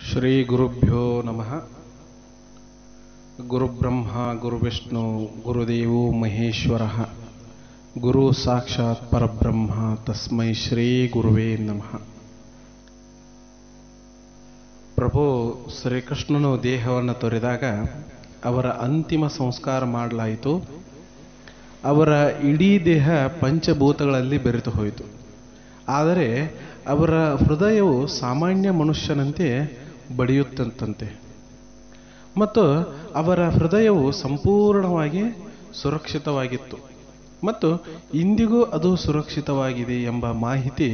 ಶ್ರೀ ಗುರುಭ್ಯೋ ನಮಃ. ಗುರುಬ್ರಹ್ಮ ಗುರುವಿಷ್ಣು ಗುರುದೇವೋ ಮಹೇಶ್ವರ ಗುರು ಸಾಕ್ಷಾತ್ ಪರಬ್ರಹ್ಮ ತಸ್ಮೈ ಶ್ರೀ ಗುರುವೇ ನಮಃ. ಪ್ರಭು ಶ್ರೀಕೃಷ್ಣನು ದೇಹವನ್ನು ತೊರೆದಾಗ ಅವರ ಅಂತಿಮ ಸಂಸ್ಕಾರ ಮಾಡಲಾಯಿತು. ಅವರ ಇಡೀ ದೇಹ ಪಂಚಭೂತಗಳಲ್ಲಿ ಬೆರೆತು ಹೋಯಿತು. ಆದರೆ ಅವರ ಹೃದಯವು ಸಾಮಾನ್ಯ ಮನುಷ್ಯನಂತೆ ಬಡಿಯುತ್ತಂತೆ ಮತ್ತು ಅವರ ಹೃದಯವು ಸಂಪೂರ್ಣವಾಗಿ ಸುರಕ್ಷಿತವಾಗಿತ್ತು ಮತ್ತು ಇಂದಿಗೂ ಅದು ಸುರಕ್ಷಿತವಾಗಿದೆ ಎಂಬ ಮಾಹಿತಿ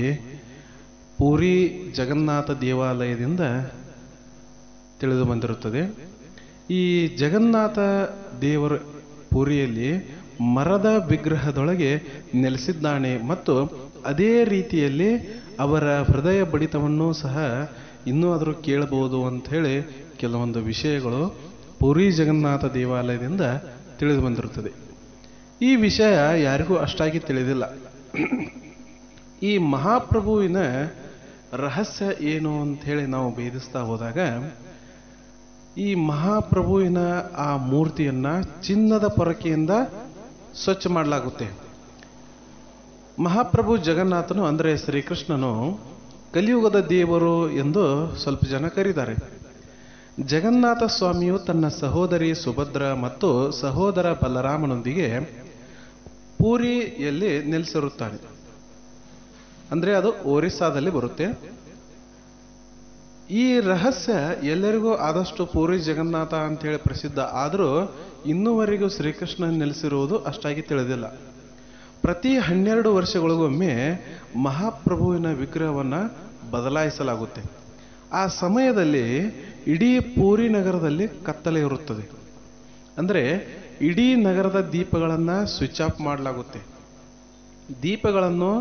ಪೂರಿ ಜಗನ್ನಾಥ ದೇವಾಲಯದಿಂದ ತಿಳಿದು ಬಂದಿರುತ್ತದೆ. ಈ ಜಗನ್ನಾಥ ದೇವರ ಪೂರಿಯಲ್ಲಿ ಮರದ ವಿಗ್ರಹದೊಳಗೆ ನೆಲೆಸಿದ್ದಾನೆ ಮತ್ತು ಅದೇ ರೀತಿಯಲ್ಲಿ ಅವರ ಹೃದಯ ಬಡಿತವನ್ನು ಸಹ ಇನ್ನೂ ಆದರೂ ಕೇಳಬಹುದು ಅಂತ ಹೇಳಿ ಕೆಲವೊಂದು ವಿಷಯಗಳು ಪುರಿ ಜಗನ್ನಾಥ ದೇವಾಲಯದಿಂದ ತಿಳಿದು ಬಂದಿರುತ್ತದೆ. ಈ ವಿಷಯ ಯಾರಿಗೂ ಅಷ್ಟಾಗಿ ತಿಳಿದಿಲ್ಲ. ಈ ಮಹಾಪ್ರಭುವಿನ ರಹಸ್ಯ ಏನು ಅಂತ ಹೇಳಿ ನಾವು ಭೇದಿಸ್ತಾ ಹೋದಾಗ, ಈ ಮಹಾಪ್ರಭುವಿನ ಆ ಮೂರ್ತಿಯನ್ನ ಚಿನ್ನದ ಪೊರಕೆಯಿಂದ ಸ್ವಚ್ಛ ಮಾಡಲಾಗುತ್ತೆ. ಮಹಾಪ್ರಭು ಜಗನ್ನಾಥನು ಅಂದರೆ ಶ್ರೀಕೃಷ್ಣನು ಕಲಿಯುಗದ ದೇವರು ಎಂದು ಸ್ವಲ್ಪ ಜನ ಕರೀತಾರೆ. ಜಗನ್ನಾಥ ಸ್ವಾಮಿಯು ತನ್ನ ಸಹೋದರಿ ಸುಭದ್ರ ಮತ್ತು ಸಹೋದರ ಬಲರಾಮನೊಂದಿಗೆ ಪೂರಿಯಲ್ಲಿ ನೆಲೆಸಿರುತ್ತಾನೆ. ಅಂದ್ರೆ ಅದು ಒರಿಸ್ಸಾದಲ್ಲಿ ಬರುತ್ತೆ. ಈ ರಹಸ್ಯ ಎಲ್ಲರಿಗೂ ಆದಷ್ಟು ಪೂರಿ ಜಗನ್ನಾಥ ಅಂತ ಹೇಳಿ ಪ್ರಸಿದ್ಧ. ಆದರೂ ಇನ್ನೂವರೆಗೂ ಶ್ರೀಕೃಷ್ಣ ನೆಲೆಸಿರುವುದು ಅಷ್ಟಾಗಿ ತಿಳಿದಿಲ್ಲ. ಪ್ರತಿ 12 ವರ್ಷಗಳಿಗೊಮ್ಮೆ ಮಹಾಪ್ರಭುವಿನ ವಿಗ್ರಹವನ್ನು ಬದಲಾಯಿಸಲಾಗುತ್ತೆ. ಆ ಸಮಯದಲ್ಲಿ ಇಡೀ ಪೂರಿ ನಗರದಲ್ಲಿ ಕತ್ತಲೆ ಇರುತ್ತದೆ. ಅಂದರೆ ಇಡೀ ನಗರದ ದೀಪಗಳನ್ನು ಸ್ವಿಚ್ ಆಫ್ ಮಾಡಲಾಗುತ್ತೆ. ದೀಪಗಳನ್ನು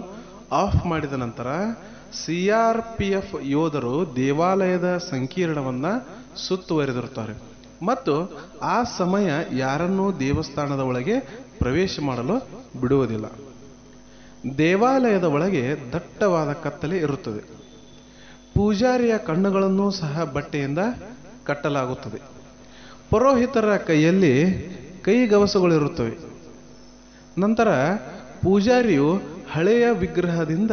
ಆಫ್ ಮಾಡಿದ ನಂತರ CRPF ಯೋಧರು ದೇವಾಲಯದ ಸಂಕೀರ್ಣವನ್ನು ಸುತ್ತುವರೆದಿರುತ್ತಾರೆ ಮತ್ತು ಆ ಸಮಯ ಯಾರನ್ನೂ ದೇವಸ್ಥಾನದ ಒಳಗೆ ಪ್ರವೇಶ ಮಾಡಲು ಬಿಡುವುದಿಲ್ಲ. ದೇವಾಲಯದ ಒಳಗೆ ದಟ್ಟವಾದ ಕತ್ತಲೆ ಇರುತ್ತದೆ. ಪೂಜಾರಿಯ ಕಣ್ಣುಗಳನ್ನು ಸಹ ಬಟ್ಟೆಯಿಂದ ಕಟ್ಟಲಾಗುತ್ತದೆ. ಪುರೋಹಿತರ ಕೈಯಲ್ಲಿ ಕೈಗವಸುಗಳಿರುತ್ತವೆ. ನಂತರ ಪೂಜಾರಿಯು ಹಳೆಯ ವಿಗ್ರಹದಿಂದ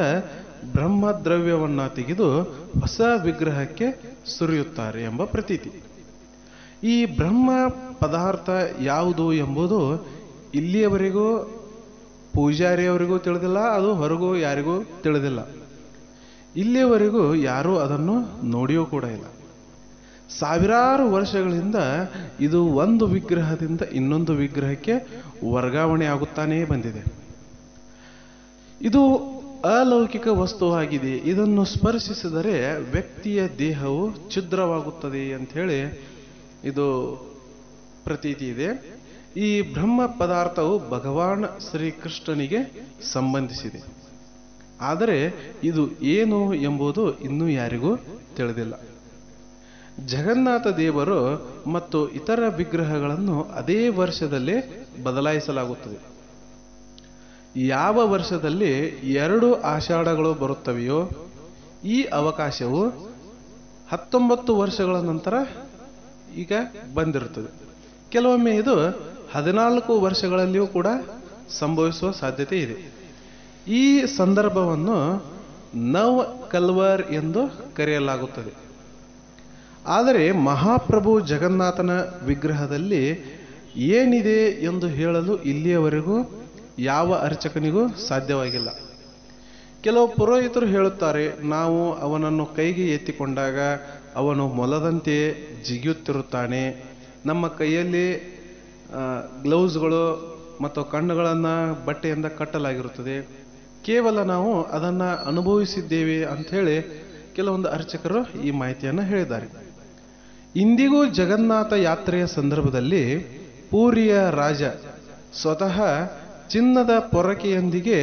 ಬ್ರಹ್ಮದ್ರವ್ಯವನ್ನು ತೆಗೆದು ಹೊಸ ವಿಗ್ರಹಕ್ಕೆ ಸುರಿಯುತ್ತಾರೆ ಎಂಬ ಪ್ರತೀತಿ. ಈ ಬ್ರಹ್ಮ ಪದಾರ್ಥ ಯಾವುದು ಎಂಬುದು ಇಲ್ಲಿಯವರೆಗೂ ಪೂಜಾರಿಯವರಿಗೂ ತಿಳಿದಿಲ್ಲ, ಅದು ಹೊರಗೂ ಯಾರಿಗೂ ತಿಳಿದಿಲ್ಲ. ಇಲ್ಲಿಯವರೆಗೂ ಯಾರೂ ಅದನ್ನು ನೋಡಿಯೂ ಕೂಡ ಇಲ್ಲ. ಸಾವಿರಾರು ವರ್ಷಗಳಿಂದ ಇದು ಒಂದು ವಿಗ್ರಹದಿಂದ ಇನ್ನೊಂದು ವಿಗ್ರಹಕ್ಕೆ ವರ್ಗಾವಣೆ ಆಗುತ್ತಾನೇ ಬಂದಿದೆ. ಇದು ಅಲೌಕಿಕ ವಸ್ತುವಾಗಿದೆ. ಇದನ್ನು ಸ್ಪರ್ಶಿಸಿದರೆ ವ್ಯಕ್ತಿಯ ದೇಹವು ಛಿದ್ರವಾಗುತ್ತದೆ ಅಂತ ಹೇಳಿ ಇದು ಪ್ರತೀತಿ ಇದೆ. ಈ ಬ್ರಹ್ಮ ಪದಾರ್ಥವು ಭಗವಾನ್ ಶ್ರೀಕೃಷ್ಣನಿಗೆ ಸಂಬಂಧಿಸಿದೆ. ಆದರೆ ಇದು ಏನು ಎಂಬುದು ಇನ್ನೂ ಯಾರಿಗೂ ತಿಳಿದಿಲ್ಲ. ಜಗನ್ನಾಥ ದೇವರು ಮತ್ತು ಇತರ ವಿಗ್ರಹಗಳನ್ನು ಅದೇ ವರ್ಷದಲ್ಲಿ ಬದಲಾಯಿಸಲಾಗುತ್ತದೆ. ಯಾವ ವರ್ಷದಲ್ಲಿ 2 ಆಷಾಢಗಳು ಬರುತ್ತವೆಯೋ ಈ ಅವಕಾಶವು 19 ವರ್ಷಗಳ ನಂತರ ಈಗ ಬಂದಿರುತ್ತದೆ. ಕೆಲವೊಮ್ಮೆ ಇದು 14 ವರ್ಷಗಳಲ್ಲಿಯೂ ಕೂಡ ಸಂಭವಿಸುವ ಸಾಧ್ಯತೆ ಇದೆ. ಈ ಸಂದರ್ಭವನ್ನು ನವ್ ಕಲ್ವರ್ ಎಂದು ಕರೆಯಲಾಗುತ್ತದೆ. ಆದರೆ ಮಹಾಪ್ರಭು ಜಗನ್ನಾಥನ ವಿಗ್ರಹದಲ್ಲಿ ಏನಿದೆ ಎಂದು ಹೇಳಲು ಇಲ್ಲಿಯವರೆಗೂ ಯಾವ ಅರ್ಚಕನಿಗೂ ಸಾಧ್ಯವಾಗಿಲ್ಲ. ಕೆಲವು ಪುರೋಹಿತರು ಹೇಳುತ್ತಾರೆ, ನಾವು ಅವನನ್ನು ಕೈಗೆ ಎತ್ತಿಕೊಂಡಾಗ ಅವನು ಮೊಲದಂತೆ ಜಿಗಿಯುತ್ತಿರುತ್ತಾನೆ. ನಮ್ಮ ಕೈಯಲ್ಲಿ ಗ್ಲೌಸ್ಗಳು ಮತ್ತು ಕಣ್ಣುಗಳನ್ನು ಬಟ್ಟೆಯಿಂದ ಕಟ್ಟಲಾಗಿರುತ್ತದೆ. ಕೇವಲ ನಾವು ಅದನ್ನು ಅನುಭವಿಸಿದ್ದೇವೆ ಅಂಥೇಳಿ ಕೆಲವೊಂದು ಅರ್ಚಕರು ಈ ಮಾಹಿತಿಯನ್ನು ಹೇಳಿದ್ದಾರೆ. ಇಂದಿಗೂ ಜಗನ್ನಾಥ ಯಾತ್ರೆಯ ಸಂದರ್ಭದಲ್ಲಿ ಪೂರಿಯ ರಾಜ ಸ್ವತಃ ಚಿನ್ನದ ಪೊರಕೆಯೊಂದಿಗೆ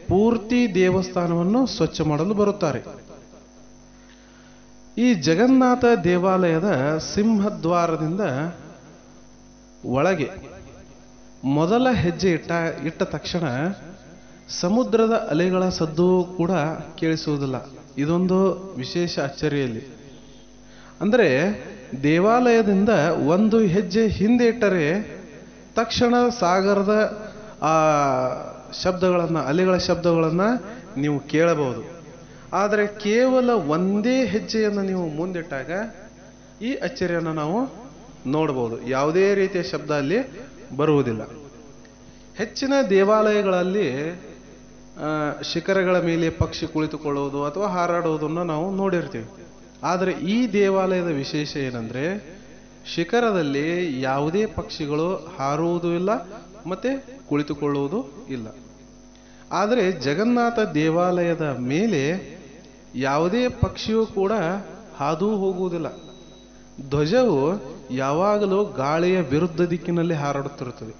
ಪೂರ್ತಿ ದೇವಸ್ಥಾನವನ್ನು ಸ್ವಚ್ಛ ಮಾಡಲು ಬರುತ್ತಾರೆ. ಈ ಜಗನ್ನಾಥ ದೇವಾಲಯದ ಸಿಂಹದ್ವಾರದಿಂದ ಒಳಗೆ ಮೊದಲ ಹೆಜ್ಜೆ ಇಟ್ಟ ತಕ್ಷಣ ಸಮುದ್ರದ ಅಲೆಗಳ ಸದ್ದು ಕೂಡ ಕೇಳಿಸುವುದಿಲ್ಲ. ಇದೊಂದು ವಿಶೇಷ ಅಚ್ಚರಿಯಲ್ಲಿ. ಅಂದರೆ ದೇವಾಲಯದಿಂದ ಒಂದು ಹೆಜ್ಜೆ ಹಿಂದೆ ಇಟ್ಟರೆ ತಕ್ಷಣ ಸಾಗರದ ಆ ಶಬ್ದಗಳನ್ನು, ಅಲೆಗಳ ಶಬ್ದಗಳನ್ನು ನೀವು ಕೇಳಬಹುದು. ಆದರೆ ಕೇವಲ ಒಂದೇ ಹೆಜ್ಜೆಯನ್ನು ನೀವು ಮುಂದಿಟ್ಟಾಗ ಈ ಅಚ್ಚರಿಯನ್ನು ನಾವು ನೋಡಬಹುದು. ಯಾವುದೇ ರೀತಿಯ ಶಬ್ದ ಅಲ್ಲಿ ಬರುವುದಿಲ್ಲ. ಹೆಚ್ಚಿನ ದೇವಾಲಯಗಳಲ್ಲಿ ಶಿಖರಗಳ ಮೇಲೆ ಪಕ್ಷಿ ಕುಳಿತುಕೊಳ್ಳುವುದು ಅಥವಾ ಹಾರಾಡುವುದನ್ನು ನಾವು ನೋಡಿರ್ತೀವಿ. ಆದರೆ ಈ ದೇವಾಲಯದ ವಿಶೇಷ ಏನಂದ್ರೆ, ಶಿಖರದಲ್ಲಿ ಯಾವುದೇ ಪಕ್ಷಿಗಳು ಹಾರುವುದೂ ಇಲ್ಲ ಮತ್ತೆ ಕುಳಿತುಕೊಳ್ಳುವುದು ಇಲ್ಲ. ಆದರೆ ಜಗನ್ನಾಥ ದೇವಾಲಯದ ಮೇಲೆ ಯಾವುದೇ ಪಕ್ಷಿಯೂ ಕೂಡ ಹಾದು ಹೋಗುವುದಿಲ್ಲ. ಧ್ವಜವು ಯಾವಾಗಲೂ ಗಾಳಿಯ ವಿರುದ್ಧ ದಿಕ್ಕಿನಲ್ಲಿ ಹಾರಾಡುತ್ತಿರುತ್ತದೆ.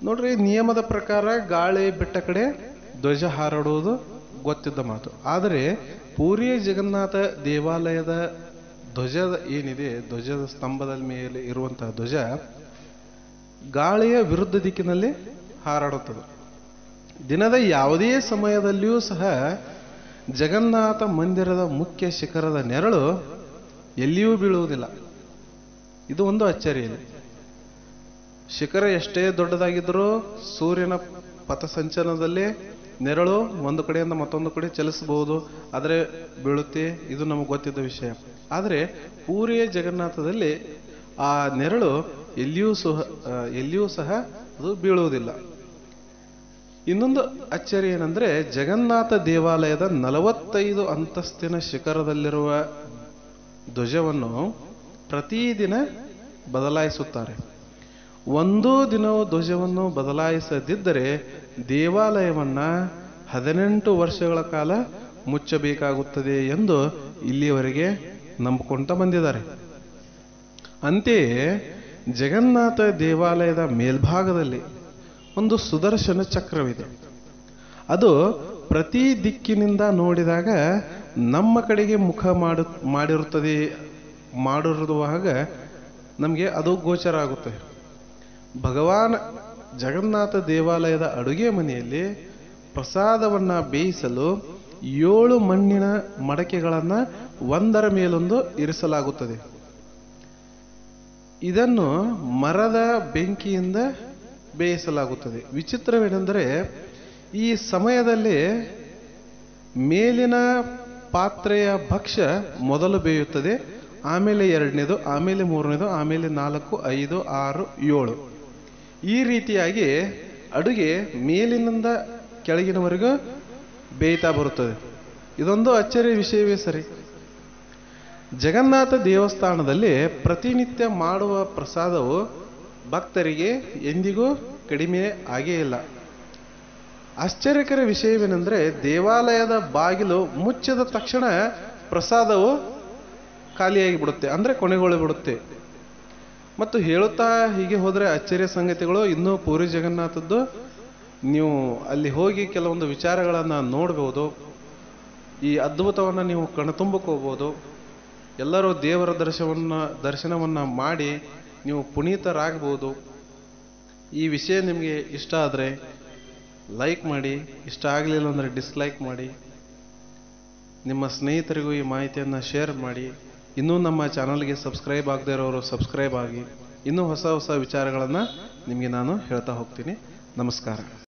ನೋಡ್ರಿ, ನಿಯಮದ ಪ್ರಕಾರ ಗಾಳಿ ಬಿಟ್ಟ ಕಡೆ ಧ್ವಜ ಹಾರಾಡುವುದು ಗೊತ್ತಿದ್ದ ಮಾತು. ಆದರೆ ಪೂರಿ ಜಗನ್ನಾಥ ದೇವಾಲಯದ ಧ್ವಜದ ಏನಿದೆ, ಧ್ವಜದ ಸ್ತಂಭದ ಮೇಲೆ ಇರುವಂತಹ ಧ್ವಜ ಗಾಳಿಯ ವಿರುದ್ಧ ದಿಕ್ಕಿನಲ್ಲಿ ಹಾರಾಡುತ್ತದೆ. ದಿನದ ಯಾವುದೇ ಸಮಯದಲ್ಲಿಯೂ ಸಹ ಜಗನ್ನಾಥ ಮಂದಿರದ ಮುಖ್ಯ ಶಿಖರದ ನೆರಳು ಎಲ್ಲಿಯೂ ಬೀಳುವುದಿಲ್ಲ. ಇದು ಒಂದು ಅಚ್ಚರಿ ಇದೆ. ಶಿಖರ ಎಷ್ಟೇ ದೊಡ್ಡದಾಗಿದ್ದರೂ ಸೂರ್ಯನ ಪಥಸಂಚಲನದಲ್ಲಿ ನೆರಳು ಒಂದು ಕಡೆಯಿಂದ ಮತ್ತೊಂದು ಕಡೆ ಚಲಿಸಬಹುದು, ಆದರೆ ಬೀಳುತ್ತೆ. ಇದು ನಮಗೆ ಗೊತ್ತಿದ್ದ ವಿಷಯ. ಆದರೆ ಪೂರಿಯ ಜಗನ್ನಾಥದಲ್ಲಿ ಆ ನೆರಳು ಎಲ್ಲಿಯೂ ಸಹ ಅದು ಬೀಳುವುದಿಲ್ಲ. ಇನ್ನೊಂದು ಅಚ್ಚರಿ ಏನಂದ್ರೆ, ಜಗನ್ನಾಥ ದೇವಾಲಯದ 45 ಅಂತಸ್ತಿನ ಶಿಖರದಲ್ಲಿರುವ ಧ್ವಜವನ್ನು ಪ್ರತಿದಿನ ಬದಲಾಯಿಸುತ್ತಾರೆ. ಒಂದೂ ದಿನವೂ ಧ್ವಜವನ್ನು ಬದಲಾಯಿಸದಿದ್ದರೆ ದೇವಾಲಯವನ್ನ 18 ವರ್ಷಗಳ ಕಾಲ ಮುಚ್ಚಬೇಕಾಗುತ್ತದೆ ಎಂದು ಇಲ್ಲಿಯವರೆಗೆ ನಂಬಿಕೊಂಡ ಬಂದಿದ್ದಾರೆ. ಅಂತೆಯೇ ಜಗನ್ನಾಥ ದೇವಾಲಯದ ಮೇಲ್ಭಾಗದಲ್ಲಿ ಒಂದು ಸುದರ್ಶನ ಚಕ್ರವಿದೆ. ಅದು ಪ್ರತಿ ದಿಕ್ಕಿನಿಂದ ನೋಡಿದಾಗ ನಮ್ಮ ಕಡೆಗೆ ಮುಖ ಮಾಡಿರುವಾಗ ನಮಗೆ ಅದು ಗೋಚರ ಆಗುತ್ತೆ. ಭಗವಾನ್ ಜಗನ್ನಾಥ ದೇವಾಲಯದ ಅಡುಗೆ ಮನೆಯಲ್ಲಿ ಪ್ರಸಾದವನ್ನ ಬೇಯಿಸಲು 7 ಮಣ್ಣಿನ ಮಡಕೆಗಳನ್ನ ಒಂದರ ಮೇಲೊಂದು ಇರಿಸಲಾಗುತ್ತದೆ. ಇದನ್ನು ಮರದ ಬೆಂಕಿಯಿಂದ ಬೇಯಿಸಲಾಗುತ್ತದೆ. ವಿಚಿತ್ರವೇನೆಂದರೆ, ಈ ಸಮಯದಲ್ಲಿ ಮೇಲಿನ ಪಾತ್ರೆಯ ಭಕ್ಷ್ಯ ಮೊದಲು ಬೇಯುತ್ತದೆ, ಆಮೇಲೆ 2ನೇದು, ಆಮೇಲೆ 3ನೇದು, ಆಮೇಲೆ 4, 5, 6, 7 ಈ ರೀತಿಯಾಗಿ ಅಡುಗೆ ಮೇಲಿನಿಂದ ಕೆಳಗಿನವರೆಗೂ ಬೇಯ್ತಾ ಬರುತ್ತದೆ. ಇದೊಂದು ಅಚ್ಚರಿಯ ವಿಷಯವೇ ಸರಿ. ಜಗನ್ನಾಥ ದೇವಸ್ಥಾನದಲ್ಲಿ ಪ್ರತಿನಿತ್ಯ ಮಾಡುವ ಪ್ರಸಾದವು ಭಕ್ತರಿಗೆ ಎಂದಿಗೂ ಕಡಿಮೆ ಆಗೇ ಇಲ್ಲ. ಆಶ್ಚರ್ಯಕರ ವಿಷಯವೇನೆಂದರೆ, ದೇವಾಲಯದ ಬಾಗಿಲು ಮುಚ್ಚಿದ ತಕ್ಷಣ ಪ್ರಸಾದವು ಖಾಲಿಯಾಗಿ ಬಿಡುತ್ತೆ, ಅಂದ್ರೆ ಕೊನೆಗೊಳ್ಳಿಬಿಡುತ್ತೆ. ಮತ್ತು ಹೇಳುತ್ತಾ ಹೀಗೆ ಹೋದರೆ ಅಚ್ಚರಿಯ ಸಂಗತಿಗಳು ಇನ್ನೂ ಪೂರಿ ಜಗನ್ನಾಥದ್ದು. ನೀವು ಅಲ್ಲಿ ಹೋಗಿ ಕೆಲವೊಂದು ವಿಚಾರಗಳನ್ನು ನೋಡಬಹುದು. ಈ ಅದ್ಭುತವನ್ನು ನೀವು ಕಣ್ತುಂಬಿಕೋಬಹುದು. ಎಲ್ಲರೂ ದೇವರ ದರ್ಶನವನ್ನ ಮಾಡಿ ನೀವು ಪುನೀತರಾಗಬಹುದು. ಈ ವಿಷಯ ನಿಮಗೆ ಇಷ್ಟ ಆದರೆ ಲೈಕ್ ಮಾಡಿ, ಇಷ್ಟ ಆಗಲಿಲ್ಲ ಅಂದರೆ ಡಿಸ್ಲೈಕ್ ಮಾಡಿ. ನಿಮ್ಮ ಸ್ನೇಹಿತರಿಗೂ ಈ ಮಾಹಿತಿಯನ್ನು ಶೇರ್ ಮಾಡಿ. ಇನ್ನೂ ನಮ್ಮ ಚಾನಲ್ಗೆ ಸಬ್ಸ್ಕ್ರೈಬ್ ಆಗದೇ ಇರೋರು ಸಬ್ಸ್ಕ್ರೈಬ್ ಆಗಿ. ಇನ್ನೂ ಹೊಸ ಹೊಸ ವಿಚಾರಗಳನ್ನು ನಿಮಗೆ ನಾನು ಹೇಳ್ತಾ ಹೋಗ್ತೀನಿ. ನಮಸ್ಕಾರ.